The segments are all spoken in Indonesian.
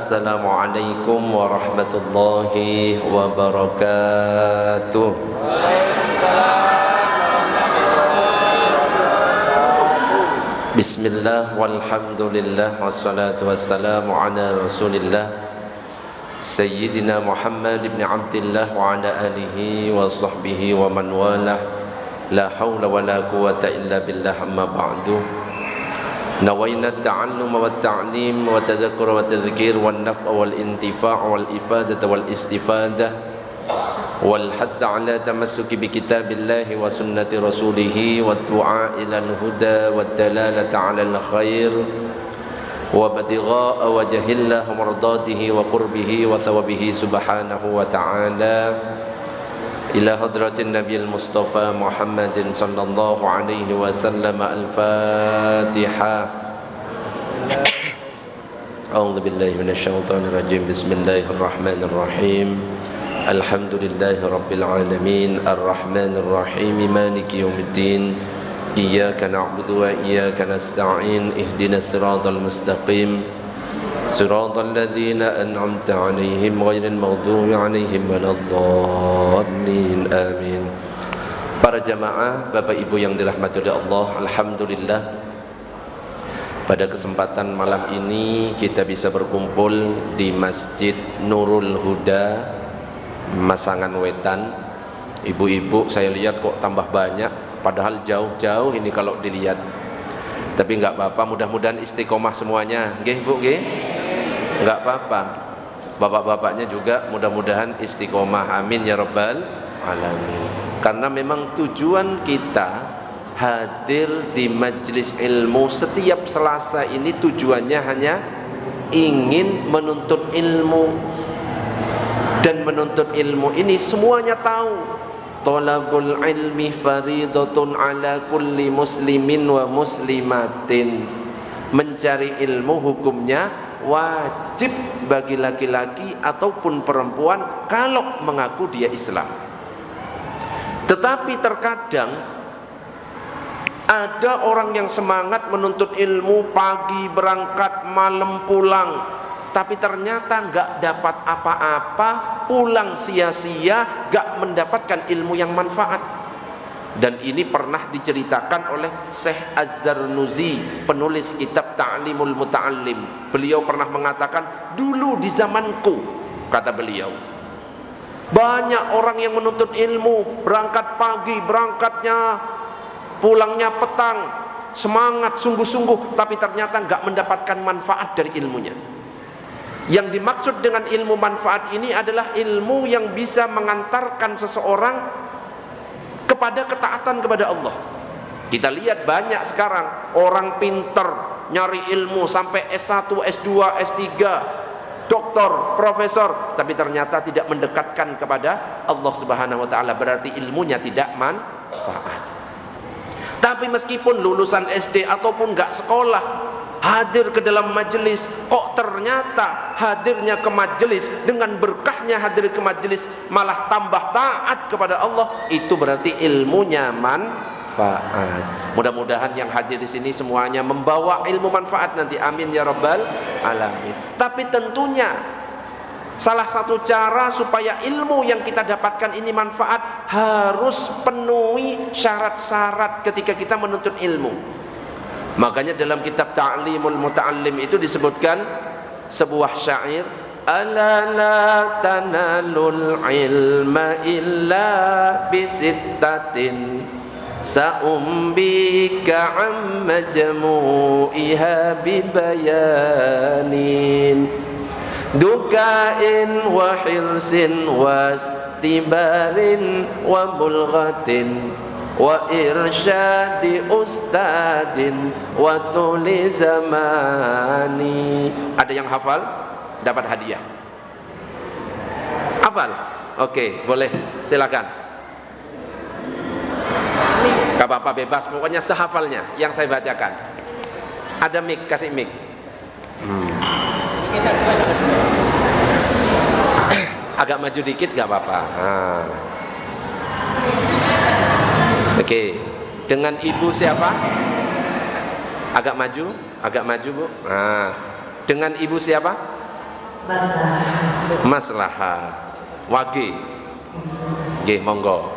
Assalamualaikum warahmatullahi wabarakatuh. Bismillah walhamdulillah wassalatu wassalamu ala rasulillah Sayyidina Muhammad ibn Abdillah wa ala alihi wa sahbihi wa man walah. La hawla wa la quwata illa billah, amma ba'du. Nawayna at-ta'allum wa at-ta'lim wa tadhakkur wa tadhkir wa an-naf'a wal intifa' wal ifadata wal istifadah wal hazza ala tamassuki bi kitabillahi wa sunnati rasulih wa du'a ila al-huda wa dalalata ala al-khair wa batigha'a wajhillah wa mardatihi wa qurbihi wa sawabihi subhanahu wa ta'ala ila hadratin nabiyil mustafa Muhammadin sallallahu alaihi wasallam. Al-Fatihah. A'udzu billahi minasyaitonir rajim. Bismillahirrahmanirrahim. Alhamdulillahi rabbil alamin, arrahmanir rahim, maliki yaumiddin. Iyyaka na'budu wa iyyaka nasta'in. Ihdinas siratal mustaqim. Siratal ladzina an'amta 'alaihim ghairil maghdubi 'alaihim waladdallin. Amin. Para jamaah, Bapak Ibu yang dirahmati oleh Allah, alhamdulillah pada kesempatan malam ini kita bisa berkumpul di Masjid Nurul Huda Masangan Wetan. Ibu-ibu saya lihat kok tambah banyak, padahal jauh-jauh ini kalau dilihat. Tapi enggak apa-apa, mudah-mudahan istiqomah semuanya. Nggih Bu, nggih? Enggak apa-apa. Bapak-bapaknya juga mudah-mudahan istiqomah. Amin ya rabbal alamin. Karena memang tujuan kita hadir di majelis ilmu setiap Selasa ini tujuannya hanya ingin menuntut ilmu. Dan menuntut ilmu ini semuanya tahu, talabul ilmi faridatun ala kulli muslimin wa muslimatin. Mencari ilmu hukumnya wajib bagi laki-laki ataupun perempuan kalau mengaku dia Islam. Tetapi terkadang ada orang yang semangat menuntut ilmu, pagi berangkat, malam pulang, tapi ternyata nggak dapat apa-apa, pulang sia-sia, nggak mendapatkan ilmu yang manfaat. Dan ini pernah diceritakan oleh Syekh Az-Zarnuzi, penulis kitab Ta'limul Muta'allim. Beliau pernah mengatakan, dulu di zamanku, kata beliau, banyak orang yang menuntut ilmu, berangkat pagi, berangkatnya pulangnya petang, semangat sungguh-sungguh, tapi ternyata nggak mendapatkan manfaat dari ilmunya. Yang dimaksud dengan ilmu manfaat ini adalah ilmu yang bisa mengantarkan seseorang kepada ketaatan kepada Allah. Kita lihat banyak sekarang orang pinter nyari ilmu sampai S1, S2, S3, doktor, profesor, tapi ternyata tidak mendekatkan kepada Allah Subhanahu wa taala, berarti ilmunya tidak manfaat. Tapi meskipun lulusan SD ataupun enggak sekolah, hadir ke dalam majelis, kok ternyata hadirnya ke majelis dengan berkahnya hadir ke majelis malah tambah taat kepada Allah, itu berarti ilmunya manfaat. Mudah-mudahan yang hadir di sini semuanya membawa ilmu manfaat nanti. Amin ya rabbal alamin. Tapi tentunya salah satu cara supaya ilmu yang kita dapatkan ini manfaat harus penuhi syarat-syarat ketika kita menuntut ilmu. Makanya dalam kitab Ta'limul Muta'allim itu disebutkan sebuah syair, ala la tanalul ilma illa bisittatin sa'umbika am majmu'iha bibayanin dukain wa hirsin wastibarin wa bulghatin wa irsyadi ustadin wa tuli zamani. Ada yang hafal? Dapat hadiah. Hafal? Oke, boleh, silakan. Gak apa-apa, bebas, pokoknya sehafalnya yang saya bacakan. Ada mic, kasih mic. Agak maju dikit gak apa-apa. Oke, dengan ibu siapa? Agak maju Bu. Nah, dengan ibu siapa? Maslahah. Wage. Nggih, monggo.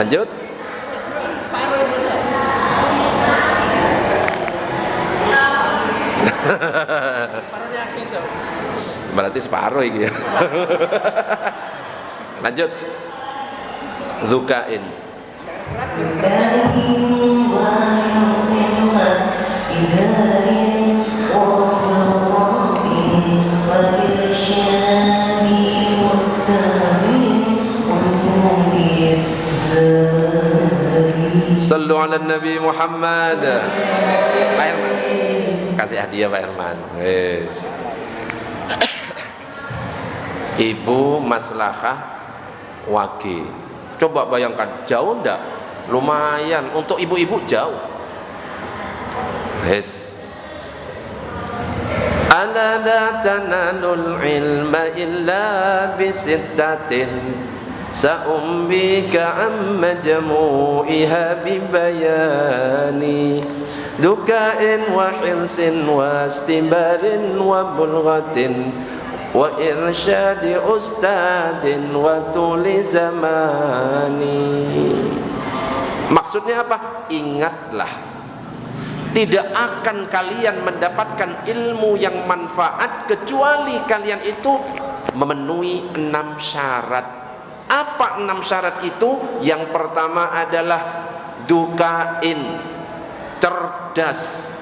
Lanjut. Berarti separuh ini ya. Lanjut. Zukain. Sallu ala Nabi Muhammad. Pak Herman, kasih hadiah Pak Herman. Yes. Ibu maslahah wage. Coba bayangkan, jauh ndak? Lumayan, untuk ibu-ibu jauh. Yes. Ala la tanalul ilma illa bisittatin sa'umbika amma jamu'iha bibayani dukain wa hirsin wa istibarin wa bulghatin wa irsyadi ustadin wa tuli zamani. Maksudnya apa? Ingatlah, tidak akan kalian mendapatkan ilmu yang manfaat kecuali kalian itu memenuhi 6 syarat. Apa 6 syarat itu? Yang pertama adalah dukain, cerdas.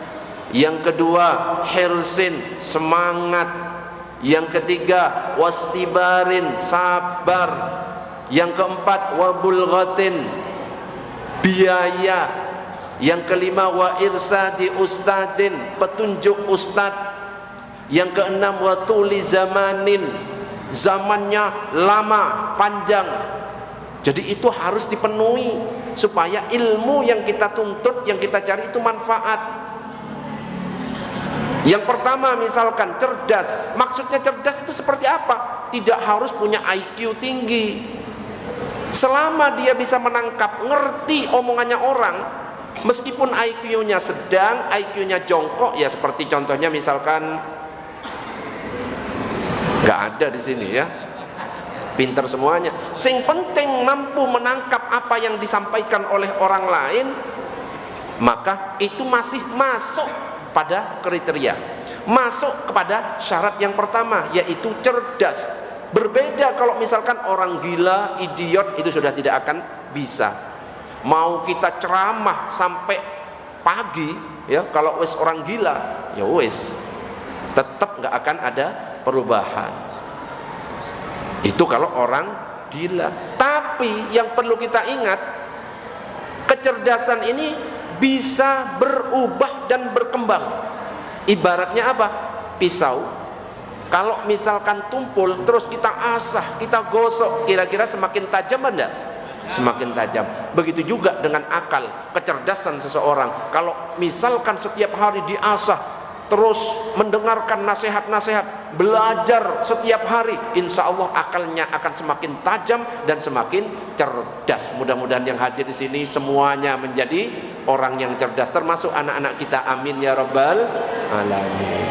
Yang kedua hirsin, semangat. Yang ketiga wastibarin, sabar. Yang keempat wabulghatin, biaya. Yang kelima wa irsadi ustadin, petunjuk ustad. Yang keenam wa tuli zamanin, zamannya lama, panjang. Jadi itu harus dipenuhi supaya ilmu yang kita tuntut, yang kita cari itu manfaat. Yang pertama misalkan cerdas. Maksudnya cerdas itu seperti apa? Tidak harus punya IQ tinggi. Selama dia bisa menangkap, ngerti omongannya orang, meskipun IQ-nya sedang, IQ-nya jongkok, ya seperti contohnya misalkan nggak ada di sini ya, pinter semuanya. Sing penting mampu menangkap apa yang disampaikan oleh orang lain, maka itu masih masuk pada kriteria, masuk kepada syarat yang pertama, yaitu cerdas. Berbeda kalau misalkan orang gila, idiot, itu sudah tidak akan bisa. Mau kita ceramah sampai pagi ya, kalau wis orang gila ya wis tetap nggak akan ada perubahan. Itu kalau orang gila. Tapi yang perlu kita ingat, kecerdasan ini bisa berubah dan berkembang. Ibaratnya apa? Pisau, kalau misalkan tumpul terus kita asah, kita gosok, kira-kira semakin tajam enggak? Semakin tajam. Begitu juga dengan akal, kecerdasan seseorang. Kalau misalkan setiap hari diasah, terus mendengarkan nasihat-nasihat, belajar setiap hari, insya Allah akalnya akan semakin tajam dan semakin cerdas. Mudah-mudahan yang hadir di sini semuanya menjadi orang yang cerdas, termasuk anak-anak kita. Amin ya rabbal alamin.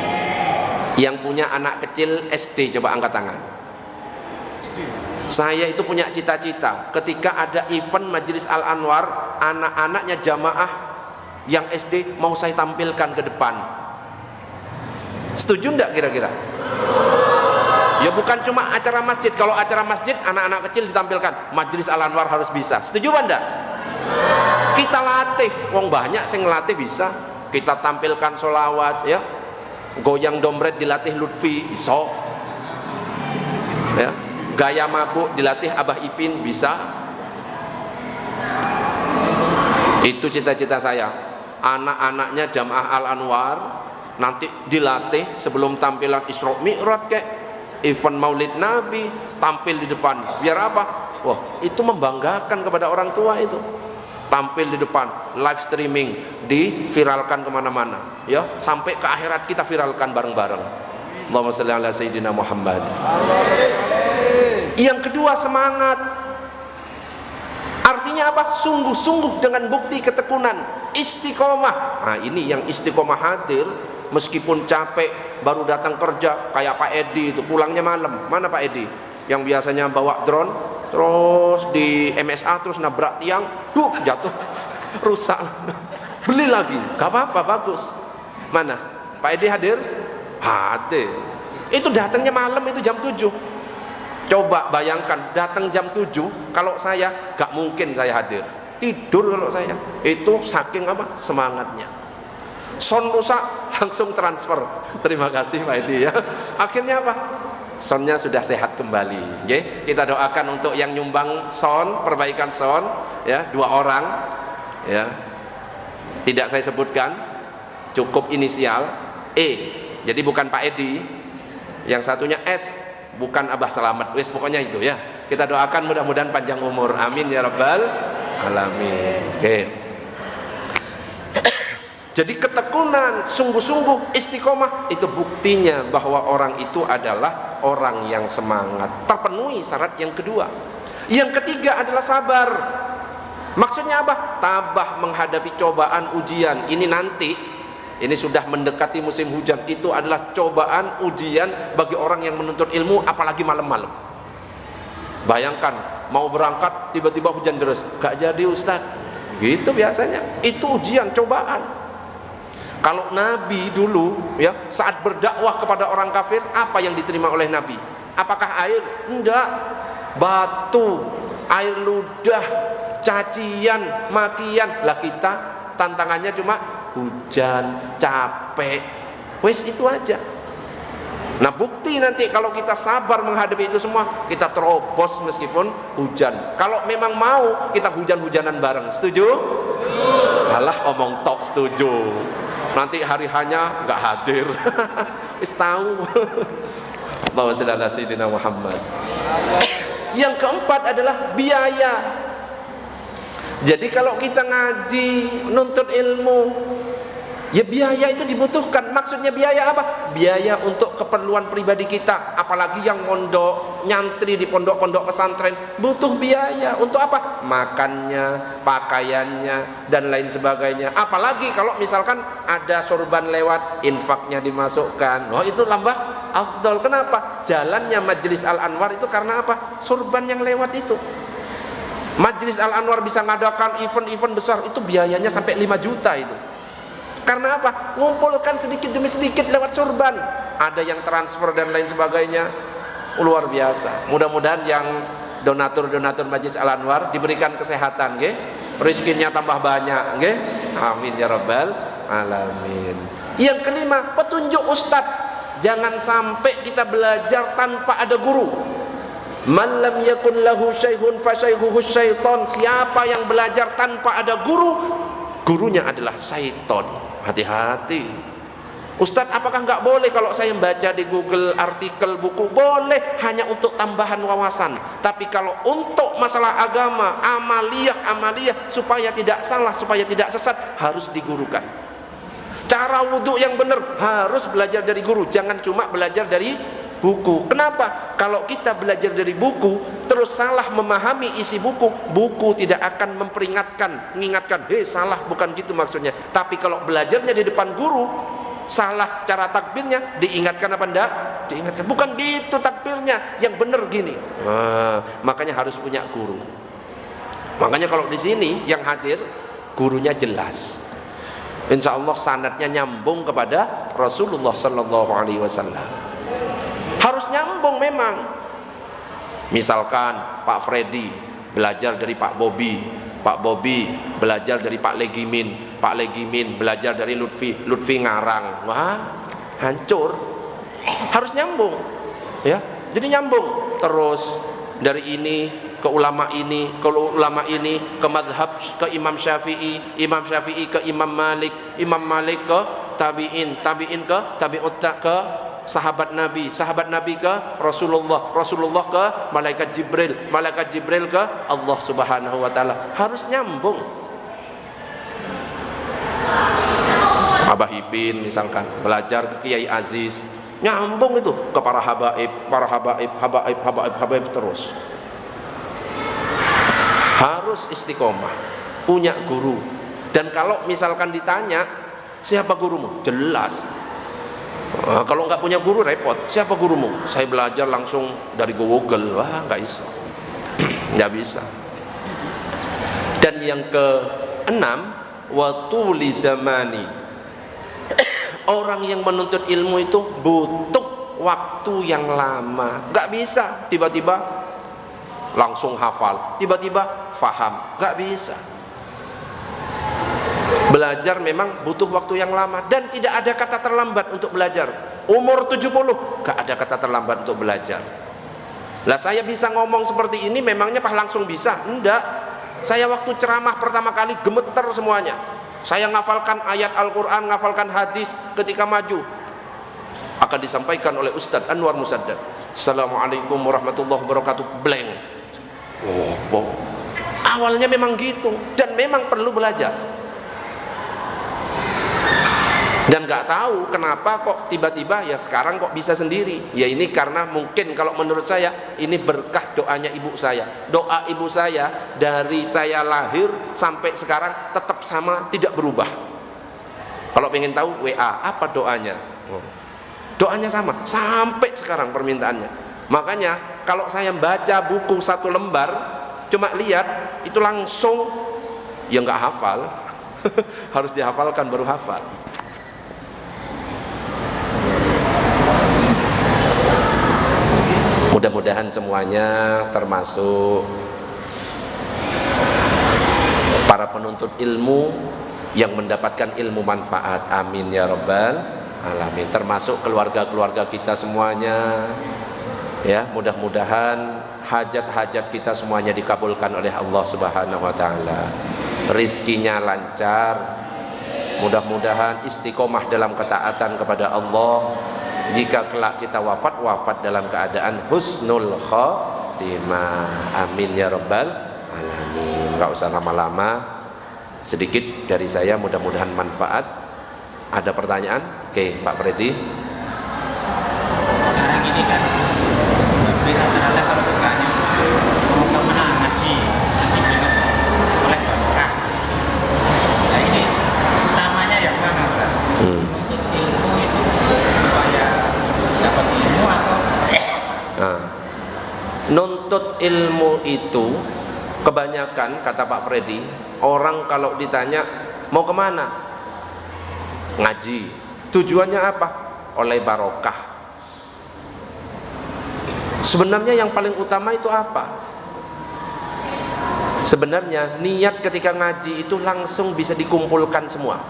Yang punya anak kecil SD, coba angkat tangan. Saya itu punya cita-cita ketika ada event Majelis Al Anwar, anak-anaknya jamaah yang SD mau saya tampilkan ke depan. Setuju enggak kira-kira? Ya bukan cuma acara masjid. Kalau acara masjid anak-anak kecil ditampilkan, Majelis Al Anwar harus bisa. Setuju enggak? Kita latih, wong banyak sing ngelatih bisa. Kita tampilkan sholawat ya, goyang dompet dilatih Lutfi iso ya, gaya mabuk dilatih Abah Ipin bisa. Itu cita-cita saya. Anak-anaknya jamaah Al Anwar nanti dilatih sebelum tampilan Isra Mi'raj kayak event Maulid Nabi, tampil di depan. Biar apa? Wah, itu membanggakan kepada orang tua itu. tampil di depan, live streaming, diviralkan kemana-mana, ya, sampai ke akhirat kita viralkan bareng-bareng. Allahumma shalli ala sayyidina Muhammad. Yang kedua, semangat. Artinya apa? Sungguh-sungguh dengan bukti ketekunan, istiqomah. Nah, ini yang istiqomah hadir meskipun capek, baru datang kerja, kayak Pak Edi itu pulangnya malam. Mana Pak Edi yang biasanya bawa drone terus di MSA terus nabrak tiang, jatuh, rusak, beli lagi, gak apa-apa, bagus. Mana Pak Edi hadir? Hadir. Itu datangnya malam, itu jam 7. Coba bayangkan datang jam 7, kalau saya gak mungkin saya hadir, tidur kalau saya. Itu saking apa? Semangatnya. Sound rusak langsung transfer, terima kasih Pak Edi ya. Akhirnya apa? Soundnya sudah sehat kembali. Okay? Kita doakan untuk yang nyumbang sound, perbaikan sound, ya, 2 orang, ya, tidak saya sebutkan, cukup inisial E. Jadi bukan Pak Edi, yang satunya S, bukan Abah Selamat. Wes pokoknya itu ya. Kita doakan mudah-mudahan panjang umur. Amin ya rabbal alamin. Oke. Jadi ketekunan, sungguh-sungguh istiqomah itu buktinya bahwa orang itu adalah orang yang semangat, terpenuhi syarat yang kedua. Yang ketiga adalah sabar. Maksudnya apa? Tabah menghadapi cobaan, ujian. Ini nanti, ini sudah mendekati musim hujan. Itu adalah cobaan, ujian bagi orang yang menuntut ilmu, apalagi malam-malam. Bayangkan mau berangkat tiba-tiba hujan deras, gak jadi Ustaz. Gitu biasanya. Itu ujian, cobaan. Kalau Nabi dulu, ya, saat berdakwah kepada orang kafir, apa yang diterima oleh Nabi? Apakah air? Enggak. Batu, air ludah, cacian, makian. Lah kita tantangannya cuma hujan, capek. Wes itu aja. Nah, bukti nanti kalau kita sabar menghadapi itu semua, kita terobos meskipun hujan. Kalau memang mau, kita hujan-hujanan bareng. Setuju? Alah, omong tok setuju. Nanti hari hanya nggak hadir. Wis tahu. Allahumma shalli ala sayyidina Muhammad. Yang keempat adalah biaya. Jadi kalau kita ngaji, nuntut ilmu, ya biaya itu dibutuhkan. Maksudnya biaya apa? Biaya untuk keperluan pribadi kita. Apalagi yang mondok, nyantri di pondok-pondok pesantren, butuh biaya. Untuk apa? Makannya, pakaiannya, dan lain sebagainya. Apalagi kalau misalkan ada sorban lewat, infaknya dimasukkan. Oh, itu lambah afdol. Kenapa? Jalannya Majelis Al-Anwar itu karena apa? Sorban yang lewat itu. Majelis Al-Anwar bisa ngadakan event-event besar, itu biayanya sampai 5 juta itu. Karena apa? Ngumpulkan sedikit demi sedikit lewat sorban. Ada yang transfer dan lain sebagainya. Luar biasa. Mudah-mudahan yang donatur-donatur Majelis Al-Anwar diberikan kesehatan, nggih. Rezekinya tambah banyak, nggih. Amin ya rabbal alamin. Yang kelima, petunjuk ustadz. Jangan sampai kita belajar tanpa ada guru. Man lam yakun lahu syaikhun fa syaikhuhu syaiton. Siapa yang belajar tanpa ada guru, gurunya adalah syaiton. Hati-hati. Ustadz, apakah nggak boleh kalau saya membaca di Google artikel buku? Boleh, hanya untuk tambahan wawasan. Tapi kalau untuk masalah agama, amaliyah supaya tidak salah, supaya tidak sesat, harus digurukan. Cara wudhu yang benar harus belajar dari guru, jangan cuma belajar dari buku. Kenapa? Kalau kita belajar dari buku terus salah memahami isi buku, buku tidak akan memperingatkan, mengingatkan, hei salah, bukan gitu maksudnya. Tapi kalau belajarnya di depan guru, salah cara takbirnya, diingatkan apa enggak? Diingatkan, bukan gitu takbirnya, yang benar gini. Makanya harus punya guru. Makanya kalau di sini yang hadir gurunya jelas. Insya Allah sanadnya nyambung kepada Rasulullah Sallallahu Alaihi Wasallam. Harus nyambung memang. Misalkan Pak Freddy belajar dari Pak Bobby, Pak Bobby belajar dari Pak Legimin, Pak Legimin belajar dari Lutfi ngarang. Wah, hancur. Harus nyambung, ya. Jadi nyambung terus dari ini ke ulama ini, ke ulama ini, ke mazhab, ke Imam Syafi'i, Imam Syafi'i ke Imam Malik, Imam Malik ke tabi'in, tabi'in ke tabi'ut ke sahabat Nabi ke Rasulullah, Rasulullah ke malaikat Jibril, malaikat Jibril ke Allah Subhanahu wa taala. Harus nyambung. Abah Ipin misalkan belajar ke Kiai Aziz, nyambung itu ke para habaib, habaib terus. Harus istiqomah, punya guru. Dan kalau misalkan ditanya siapa gurumu, jelas. Kalau nggak punya guru repot, siapa gurumu? Saya belajar langsung dari Google. Wah, nggak bisa. Nggak bisa. Dan yang keenam, watuli zamani. Orang yang menuntut ilmu itu butuh waktu yang lama. Nggak bisa tiba-tiba langsung hafal, tiba-tiba faham. Nggak bisa. Belajar memang butuh waktu yang lama. Dan tidak ada kata terlambat untuk belajar. Umur 70 nggak ada kata terlambat untuk belajar. Lah saya bisa ngomong seperti ini memangnya pas langsung bisa? Enggak. Saya waktu ceramah pertama kali gemeter semuanya. Saya ngafalkan ayat Al-Quran, ngafalkan hadis ketika maju. Akan disampaikan oleh Ustadz Anwar Musaddad. Assalamualaikum warahmatullahi wabarakatuh. Blank. Oh, awalnya memang gitu. Dan memang perlu belajar. Dan nggak tahu kenapa kok tiba-tiba ya sekarang kok bisa sendiri. Ya ini karena mungkin kalau menurut saya ini berkah doanya ibu saya. Doa ibu saya dari saya lahir sampai sekarang tetap sama, tidak berubah. Kalau pengen tahu WA apa doanya, doanya sama sampai sekarang permintaannya. Makanya kalau saya baca buku satu lembar cuma lihat itu langsung ya nggak hafal. Harus dihafalkan baru hafal. Mudah-mudahan semuanya termasuk para penuntut ilmu yang mendapatkan ilmu manfaat. Amin ya rabbal alamin. Termasuk keluarga-keluarga kita semuanya. Ya, mudah-mudahan hajat-hajat kita semuanya dikabulkan oleh Allah Subhanahu wa taala. Rizkinya lancar. Mudah-mudahan istiqomah dalam ketaatan kepada Allah. Jika kelak kita wafat dalam keadaan husnul khotimah. Amin ya rabbal alamin. Gak usah lama-lama, sedikit dari saya, mudah-mudahan manfaat. Ada pertanyaan? Oke, Pak Freddy. Sekarang gini kan, rata-rata kalau bertanya mau kemana ngaji oleh barokah. Nah ini utamanya yang mana, Pak? Ilmu itu supaya dapat ilmu atau nuntut ilmu itu kebanyakan, kata Pak Freddy, orang kalau ditanya mau kemana, ngaji. Tujuannya apa? Oleh barokah. Sebenarnya yang paling utama itu apa? Sebenarnya niat ketika ngaji itu langsung bisa dikumpulkan semua.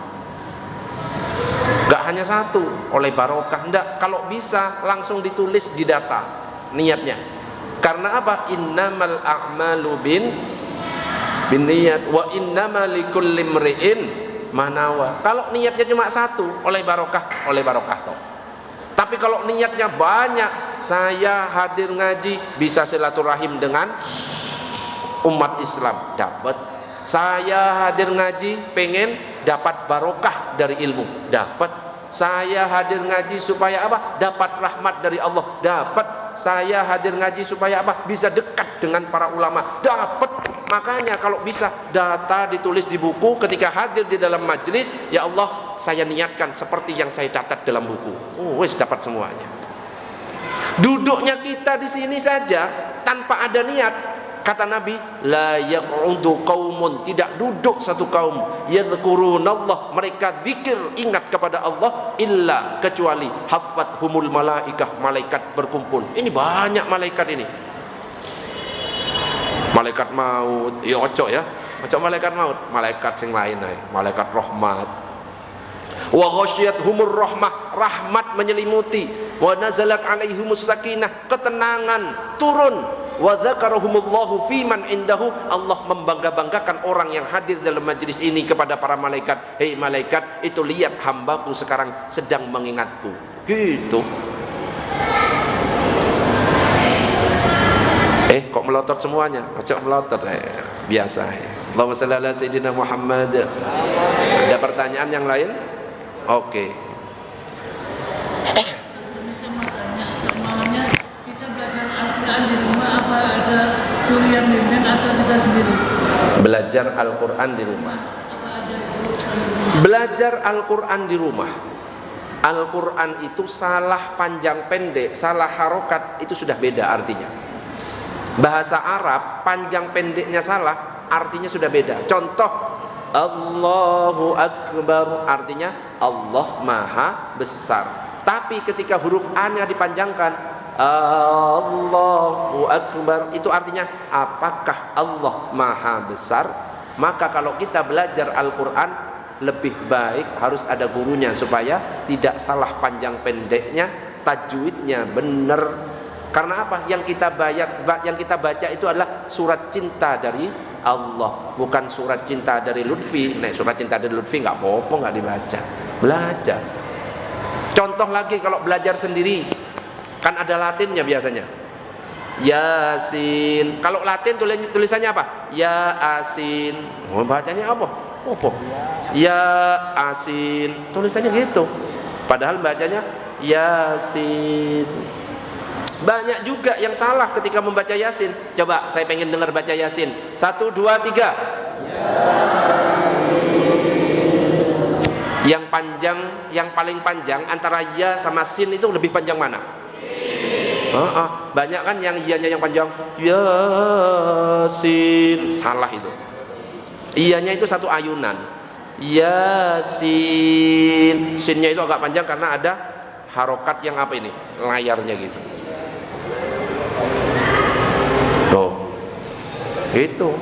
Gak hanya satu, oleh barokah. Enggak, kalau bisa langsung ditulis di data niatnya. Karena apa? Innamal a'malu bin niyat wa innamal likulli imri'in manawa. Kalau niatnya cuma satu, oleh barokah toh. Tapi kalau niatnya banyak, saya hadir ngaji bisa silaturahim dengan umat Islam, dapat. Saya hadir ngaji pengen dapat barokah dari ilmu, dapat. Saya hadir ngaji supaya apa? Dapat rahmat dari Allah, dapat. Saya hadir ngaji supaya apa? Bisa dekat dengan para ulama, dapat. Makanya kalau bisa data ditulis di buku, ketika hadir di dalam majelis, ya Allah saya niatkan seperti yang saya catat dalam buku. Wes dapat semuanya. Duduknya kita di sini saja tanpa ada niat, kata Nabi, la yaq'udu qaumun, tidak duduk satu kaum, yadhkurunallah, mereka zikir ingat kepada Allah, illa, kecuali haffathumul malaikah, malaikat berkumpul. Ini banyak malaikat ini. Malaikat maut, ya ojo ya, ojo malaikat maut, malaikat yang lain ay, malaikat rahmat. Wa ghasyiyatuhumur rahmah, rahmat menyelimuti. Wa nazalat alaihimus sakinah, ketenangan turun. Wa dzakarahumullahu fiman indahu, Allah membangga-banggakan orang yang hadir dalam majlis ini kepada para malaikat. Hei malaikat, itu lihat hambaku sekarang sedang mengingatku. Gitu. Kok melotot semuanya? Ojo melotot, biasa ya. Allahumma shalli ala sayyidina Muhammad. Ada pertanyaan yang lain? Oke. Bisa makanya semuanya kita belajar Al-Quran di rumah apa ada guru yang bimbing atau kita sendiri? Belajar Al-Quran di rumah. Apa ada Belajar Al-Quran di rumah. Al-Quran itu salah panjang pendek, salah harokat itu sudah beda artinya. Bahasa Arab panjang pendeknya salah, artinya sudah beda. Contoh, Allahu Akbar artinya Allah Maha Besar. Tapi ketika huruf A-nya dipanjangkan, Allahu Akbar, itu artinya apakah Allah Maha Besar? Maka kalau kita belajar Al-Quran, lebih baik harus ada gurunya supaya tidak salah panjang pendeknya, tajwidnya benar. Karena apa? Yang kita baca itu adalah surat cinta dari Allah, bukan surat cinta dari Lutfi. Nek surat cinta dari Lutfi nggak apa-apa, nggak dibaca. Belajar. Contoh lagi kalau belajar sendiri, kan ada Latinnya biasanya. Yasin. Kalau Latin tulisannya apa? Ya Asin. Oh, bacanya apa? Apa? Ya Asin. Tulisannya gitu. Padahal bacanya Yasin. Banyak juga yang salah ketika membaca Yasin. Coba saya pengen dengar baca Yasin. 1, 2, 3. Yang panjang, yang paling panjang antara ya sama sin itu lebih panjang mana? Banyak kan yang iyanya yang panjang. Yasin. Salah itu. Iyanya itu satu ayunan. Yasin. Sinnya itu agak panjang karena ada harokat yang apa ini? Layarnya gitu. Tuh. Itu.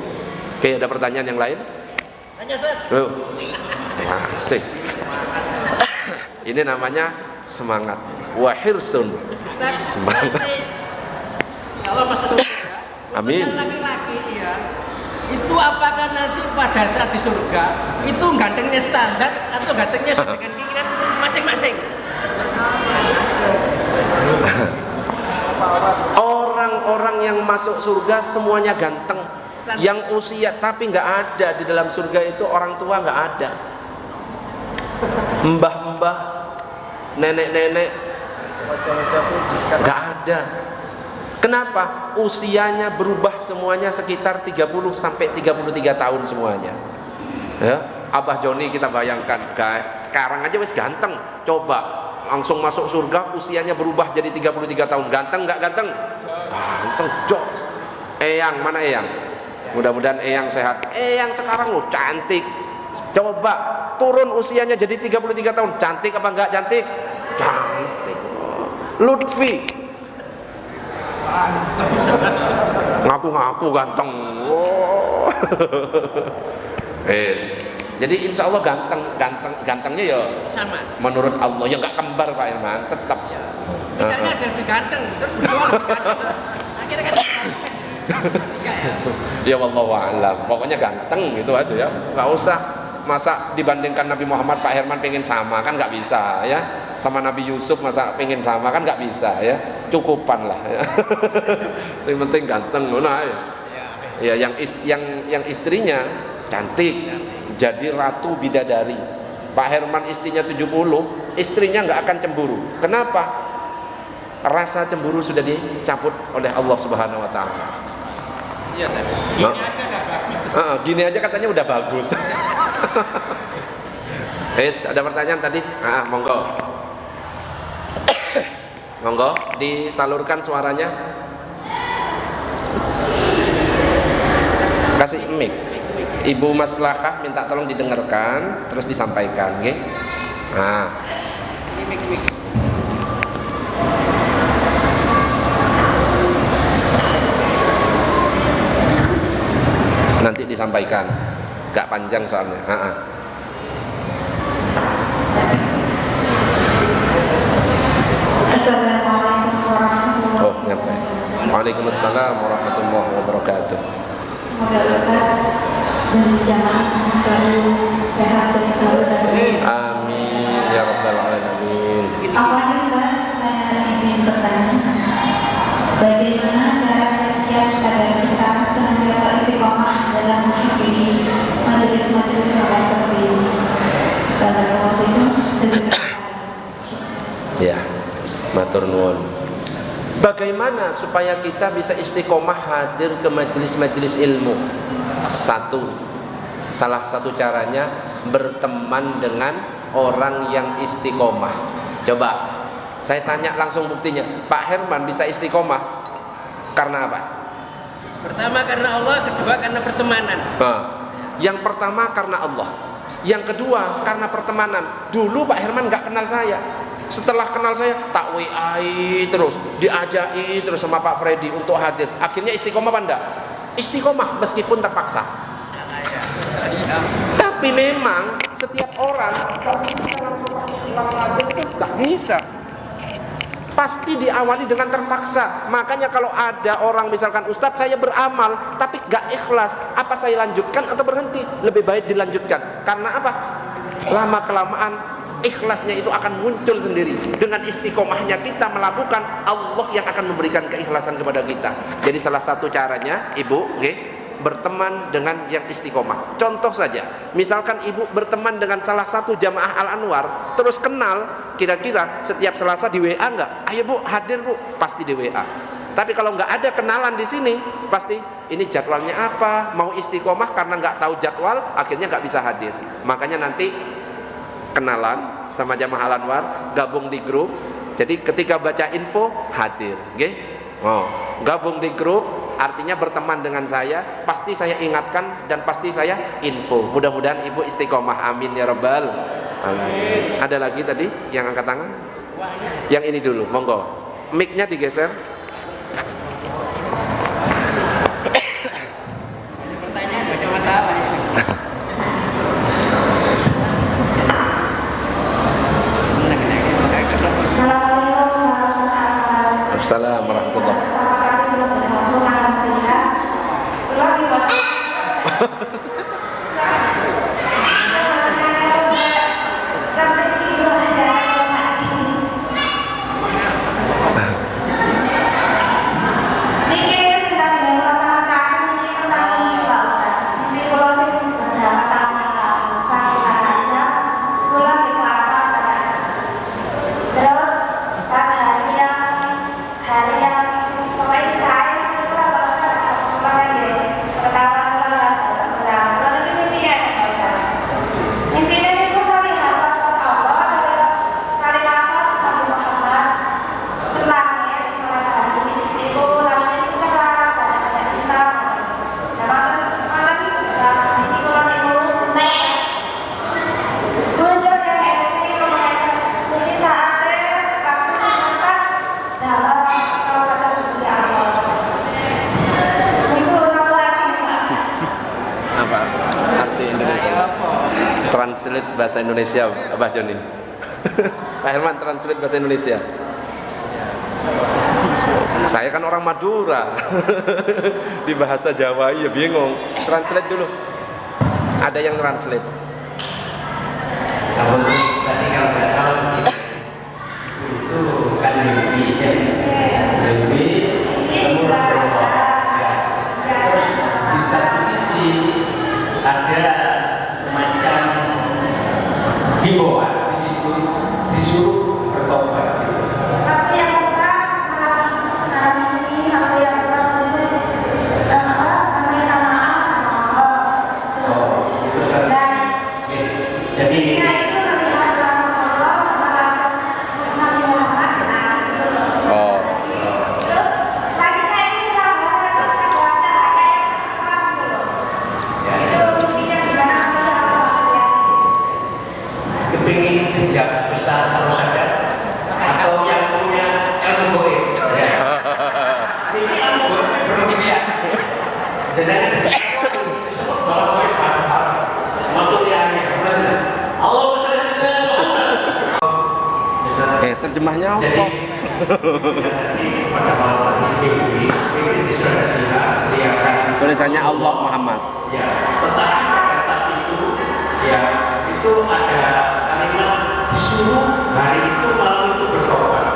Oke, ada pertanyaan yang lain? Tanya Ustaz. Asik. Ini namanya semangat. Wahirsun. Semangat. kalau masuk surga? Amin. Yang laki-laki ya, itu apakah nanti pada saat di surga itu gantengnya standar atau gantengnya sesuai dengan keinginan masing-masing? Orang-orang yang masuk surga semuanya ganteng. Yang usia tapi nggak ada di dalam surga itu orang tua nggak ada. Mbah-mbah, nenek-nenek nggak ada. Kenapa? Usianya berubah semuanya sekitar 30 sampai 33 tahun semuanya. Ya, Abah Joni kita bayangkan, sekarang aja wis ganteng. Coba langsung masuk surga usianya berubah jadi 33 tahun. Ganteng nggak ganteng? Ganteng, jos. Eyang, mana Eyang? Mudah-mudahan Eyang sehat. Eyang sekarang loh cantik. Coba turun usianya jadi 33 tahun. Cantik apa enggak cantik? Cantik. Lutfi ngaku-ngaku ganteng. Oh. Jadi insya Allah gantengnya ya Sama. menurut Allah ya nggak kembar Pak Irman, tetap. Misalnya ada lebih ganteng, terus berdua lebih ganteng. Akhirnya kan Ya wallahu a'lam. Pokoknya ganteng gitu aja ya. Nggak usah masa dibandingkan Nabi Muhammad Pak Herman pengen sama kan nggak bisa ya. Sama Nabi Yusuf masa pengen sama kan nggak bisa ya. Cukupan lah ya. Yang penting ganteng ngono ya. Ya yang istrinya cantik. Jadi ratu bidadari. Pak Herman istrinya 70, istrinya nggak akan cemburu. Kenapa? Rasa cemburu sudah dicabut oleh Allah Subhanahu wa taala. Iya tadi. Gini aja katanya udah bagus. Ada pertanyaan tadi? Monggo. Monggo disalurkan suaranya. Kasih mic. Ibu Maslahah minta tolong didengarkan terus disampaikan, nggih. ini mic. Nanti disampaikan, gak panjang soalnya. Assalamualaikum warahmatullahi wabarakatuh. Oh, nyampe. Waalaikumsalam warahmatullahi wabarakatuh. Semoga Ustaz dan jamaah selalu sehat dan selalu dalam. Amin ya rabbal alamin. Apa Ustaz, saya ingin bertanya, bagaimana cara setiap agar kita senantiasa istiqomah dalam menghakimi majelis-majelis yang seperti ini. Pada waktu itu, Ya, matur nuwun. Bagaimana supaya kita bisa istiqomah hadir ke majelis-majelis ilmu? Salah satu caranya berteman dengan orang yang istiqomah. Coba saya tanya langsung buktinya. Pak Herman bisa istiqomah karena apa? Pertama karena Allah, kedua karena pertemanan. Nah, yang pertama karena Allah, yang kedua karena pertemanan. Dulu Pak Herman nggak kenal saya. Setelah kenal saya, tak WA-i terus, diajai terus sama Pak Freddy untuk hadir. Akhirnya istiqomah apa enggak? Istiqomah meskipun terpaksa. Tapi memang setiap orang kalau bisa langsung hadir itu nggak bisa. Pasti diawali dengan terpaksa. Makanya kalau ada orang misalkan Ustadz saya beramal tapi nggak ikhlas, apa saya lanjutkan atau berhenti? Lebih baik dilanjutkan. Karena apa? Lama kelamaan ikhlasnya itu akan muncul sendiri. Dengan istiqomahnya kita melakukan, Allah yang akan memberikan keikhlasan kepada kita. Jadi salah satu caranya Ibu berteman dengan yang istiqomah. Contoh saja, misalkan Ibu berteman dengan salah satu jamaah Al-Anwar, terus kenal, kira-kira setiap Selasa di WA enggak? Ayo Bu, hadir Bu, pasti di WA. Tapi kalau nggak ada kenalan di sini, pasti ini jadwalnya apa, mau istiqomah karena nggak tahu jadwal, akhirnya nggak bisa hadir. Makanya nanti kenalan sama jamaah Al-Anwar, gabung di grup. Jadi ketika baca info hadir, gabung di grup artinya berteman dengan saya, pasti saya ingatkan dan pasti saya info. Mudah-mudahan Ibu istiqomah, amin ya rabbal alamin. Ada lagi tadi yang angkat tangan? Yang ini dulu, monggo. Mic-nya digeser. Pertanyaan gak ada masalah. Assalamualaikum warahmatullahi translate bahasa Indonesia, Abah Joni. Pak Herman translate bahasa Indonesia. Saya kan orang Madura. Di bahasa Jawa ya bingung. Translate dulu. Ada yang translate. Kalau tadi kalau nggak salah itu bukan mimpi, mimpi terus di satu sisi ada semacam himbauan di situ disuruh bertobat. tapi yang kita mengalami ini atau yang kita meminta maaf sama Allah. Jadi itu melihat Rasulullah sama Nabi Muhammad. Oh. Terus tadi ini sahabat terus ada yang sama itu mungkinnya gimana kepingin tidak besar terus ada atau yang punya ilmu goib. Ini ilmu goib belum dia. Dan disebut bahwa goib hal-hal waktu dia Allah Terjemahnya apa? jadi pada malam ini dia akan Tulisannya Allah Muhammad. ya tetapi pada saat itu ya itu ada kalimat disuruh hari itu malam itu bertobat.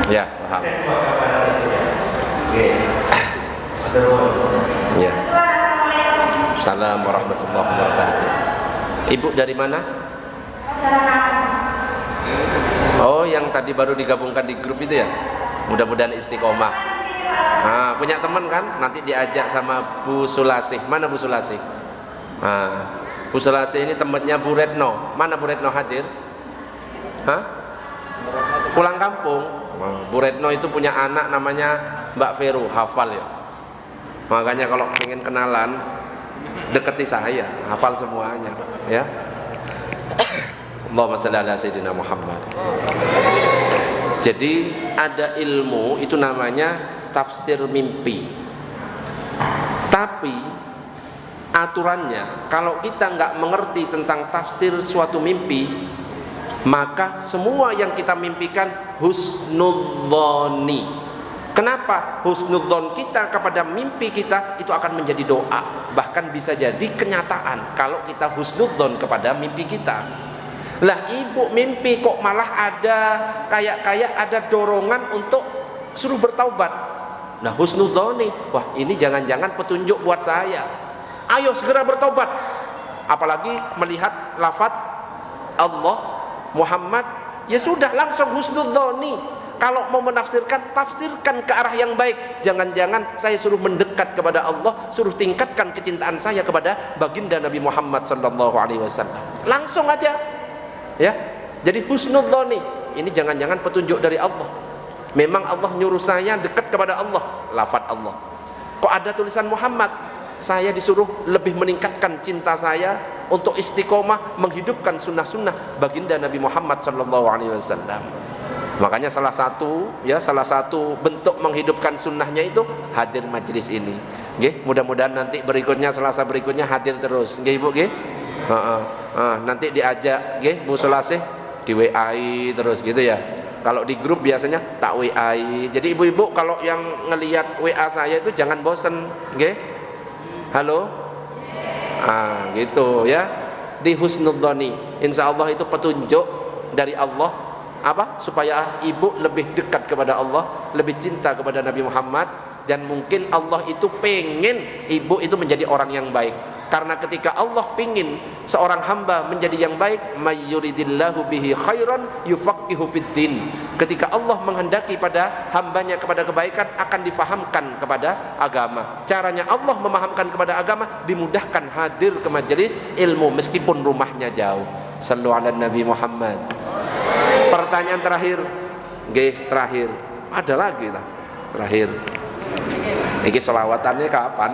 Ya, paham. Ada dua kabar itu ya. Oke. Ada dua. Ya. Assalamualaikum. Salam. Waalaikumsalam warahmatullahi wabarakatuh. Ibu dari mana? Oh, yang tadi baru digabungkan di grup itu ya? Mudah-mudahan istiqomah. Nah, punya teman kan? Nanti diajak sama Bu Sulasih. Mana Bu Sulasih? Nah, Bu Sulasih ini temannya Bu Retno. Mana Bu Retno hadir? Hah? Pulang kampung. Bu Retno itu punya anak namanya Mbak Vero, hafal ya. Makanya kalau pengen kenalan, deketi saya, hafal semuanya, ya. Allahumma shalli ala sayyidina Muhammad. Jadi ada ilmu itu namanya tafsir mimpi. Tapi aturannya, kalau kita nggak mengerti tentang tafsir suatu mimpi, maka semua yang kita mimpikan husnudzoni. Kenapa? Husnudzon kita kepada mimpi kita itu akan menjadi doa, bahkan bisa jadi kenyataan kalau kita husnudzon kepada mimpi kita. Lah, ibu mimpi kok malah ada kayak ada dorongan untuk suruh bertaubat. Nah, husnudzoni, wah ini jangan-jangan petunjuk buat saya. Ayo segera bertobat. Apalagi melihat lafaz Allah, Muhammad, ya sudah langsung husnudzoni. Kalau mau menafsirkan, tafsirkan ke arah yang baik. Jangan-jangan saya suruh mendekat kepada Allah, suruh tingkatkan kecintaan saya kepada baginda Nabi Muhammad SAW. Langsung aja, ya. Jadi husnudzoni, ini jangan-jangan petunjuk dari Allah. Memang Allah nyuruh saya dekat kepada Allah, lafaz Allah. Kok ada tulisan Muhammad? Saya disuruh lebih meningkatkan cinta saya untuk istiqomah menghidupkan sunnah-sunnah baginda Nabi Muhammad SAW. Makanya salah satu bentuk menghidupkan sunnahnya itu hadir majelis ini. Nggih, mudah-mudahan nanti berikutnya Selasa berikutnya hadir terus. Nggih Ibu nggih? Nanti diajak nggih Bu Sulasih di WA-i terus gitu ya. Kalau di grup biasanya tak WA-i. Jadi ibu-ibu kalau yang ngelihat WA saya itu jangan bosen, nggih? Halo? Gitu ya. Di husnudzoni. Insyaallah itu petunjuk dari Allah. Apa? Supaya ibu lebih dekat kepada Allah, lebih cinta kepada Nabi Muhammad, dan mungkin Allah itu pengen ibu itu menjadi orang yang baik. Karena ketika Allah pingin seorang hamba menjadi yang baik, mayyuridillahu bihi khairan yufaqihu fiddin. Ketika Allah menghendaki pada hambanya kepada kebaikan, akan difahamkan kepada agama. Caranya Allah memahamkan kepada agama, dimudahkan hadir ke majelis ilmu meskipun rumahnya jauh. Sallu ala Nabi Muhammad. Pertanyaan terakhir, terakhir. Ada lagi lah. Terakhir. Ini selawatannya kapan?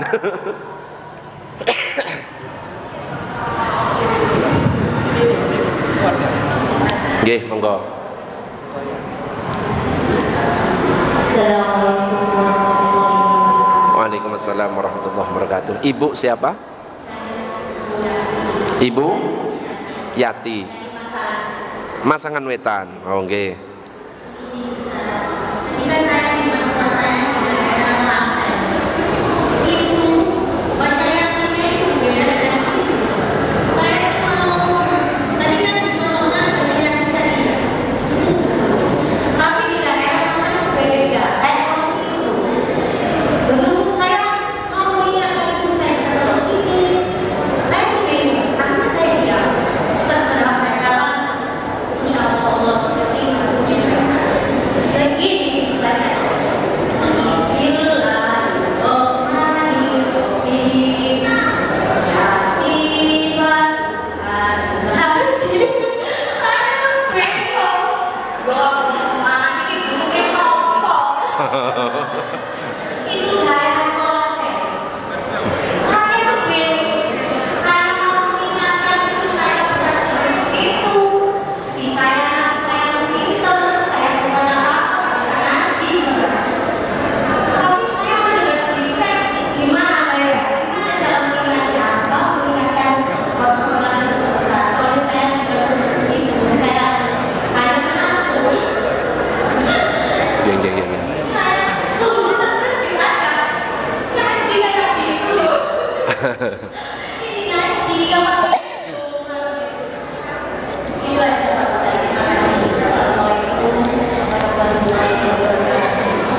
Monggo. Waalaikumsalam warahmatullahi wabarakatuh. Ibu siapa? Ibu Yati. Masangan Wetan. Oh nggih.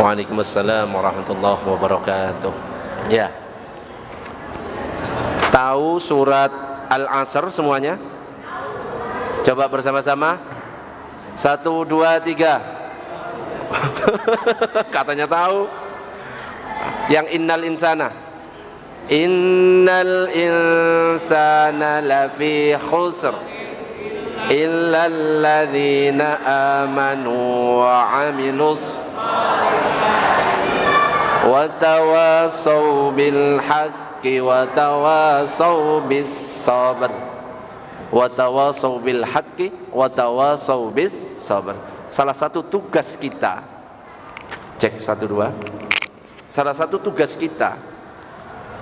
Waalaikumsalam warahmatullahi wabarakatuh. Ya. Tahu surat Al-Asr semuanya? Coba bersama-sama. 1, 2, 3. Katanya tahu. Yang innal insana. Innal insana lafi khusr illal ladzina amanu wa amilus wa tawasaw bil haqqi wa tawasaw bis sabr wa tawasaw bil haqqi wa tawasaw bis sabr. Salah satu tugas kita, cek 1 2. Salah satu tugas kita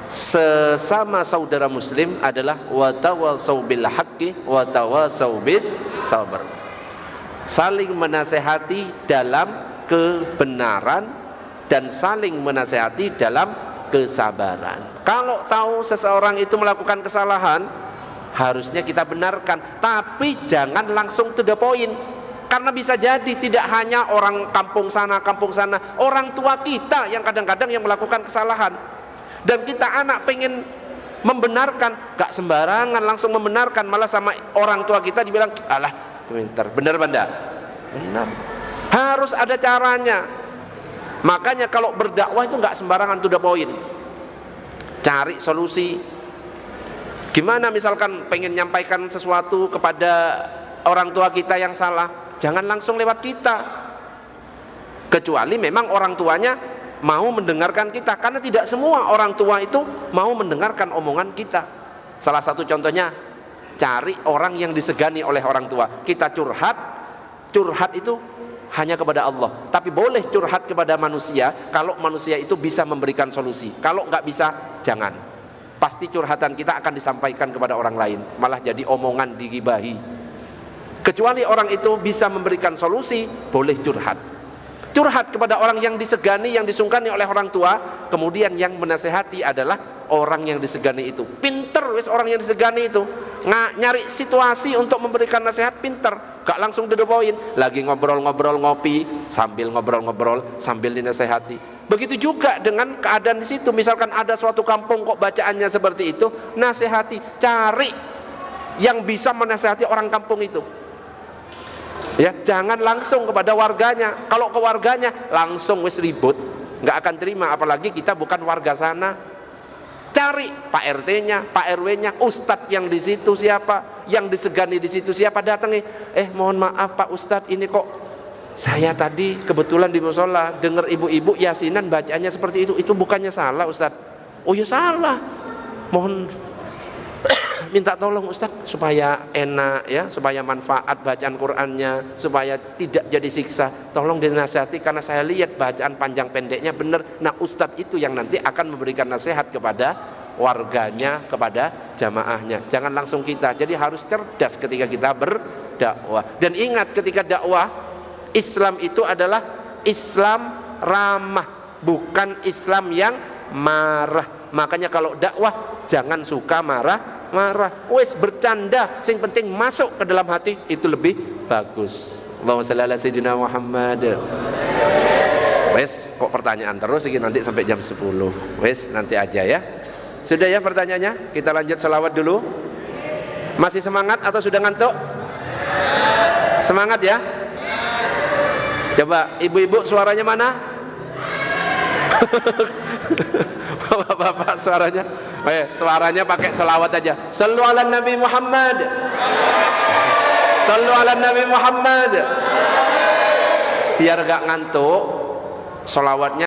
sesama saudara muslim adalah wa tawasaw bil haqqi wa tawasaw bis sabr. Saling menasehati dalam kebenaran dan saling menasehati dalam kesabaran. Kalau tahu seseorang itu melakukan kesalahan, harusnya kita benarkan, tapi jangan langsung to the point. Karena bisa jadi tidak hanya orang kampung sana, orang tua kita yang kadang-kadang yang melakukan kesalahan. Dan kita anak pengen membenarkan, gak sembarangan langsung membenarkan, malah sama orang tua kita dibilang, alah pintar, benar benda, benar. Harus ada caranya. Makanya kalau berdakwah itu gak sembarangan to the point. Cari solusi. Gimana misalkan pengen nyampaikan sesuatu kepada orang tua kita yang salah, jangan langsung lewat kita, kecuali memang orang tuanya mau mendengarkan kita, karena tidak semua orang tua itu mau mendengarkan omongan kita. Salah satu contohnya, cari orang yang disegani oleh orang tua. Kita curhat itu hanya kepada Allah, tapi boleh curhat kepada manusia kalau manusia itu bisa memberikan solusi. Kalau nggak bisa, jangan. Pasti curhatan kita akan disampaikan kepada orang lain, malah jadi omongan, digibahi. Kecuali orang itu bisa memberikan solusi, boleh curhat. Curhat kepada orang yang disegani, yang disungkani oleh orang tua. Kemudian yang menasehati adalah orang yang disegani itu. Pinter wis orang yang disegani itu, nyari situasi untuk memberikan nasihat, pinter. Gak langsung to the point. Lagi ngobrol-ngobrol, ngopi, sambil ngobrol-ngobrol, sambil dinasehati. Begitu juga dengan keadaan di situ. Misalkan ada suatu kampung kok bacaannya seperti itu, nasihati, cari yang bisa menasehati orang kampung itu. Ya, jangan langsung kepada warganya. Kalau ke warganya langsung wis ribut, nggak akan terima. Apalagi kita bukan warga sana. Cari Pak RT-nya, Pak RW-nya, Ustadz yang di situ siapa, yang disegani di situ siapa, datangi. Mohon maaf Pak Ustadz, ini kok saya tadi kebetulan di musola dengar ibu-ibu yasinan bacaannya seperti itu. Itu bukannya salah Ustadz? Oh ya salah. Mohon minta tolong Ustadz supaya enak ya, supaya manfaat bacaan Qur'annya, supaya tidak jadi siksa. Tolong dinasihati karena saya lihat bacaan panjang pendeknya benar. Nah Ustadz itu yang nanti akan memberikan nasihat kepada warganya, kepada jamaahnya. Jangan langsung kita. Jadi harus cerdas ketika kita berdakwah. Dan ingat, ketika dakwah, Islam itu adalah Islam ramah, bukan Islam yang marah. Makanya kalau dakwah jangan suka marah. Wes bercanda, sing penting masuk ke dalam hati, itu lebih bagus. Allahumma shalli ala sayyidina Muhammad. Wes kok pertanyaan terus ini, nanti sampai jam 10. Wes nanti aja ya. Sudah ya pertanyaannya? Kita lanjut selawat dulu. Masih semangat atau sudah ngantuk? Semangat ya. Coba ibu-ibu suaranya mana? Bapak-bapak suaranya, suaranya pakai selawat aja. Sallu ala Nabi Muhammad. Sallu ala Nabi Muhammad. Biar gak ngantuk, selawatnya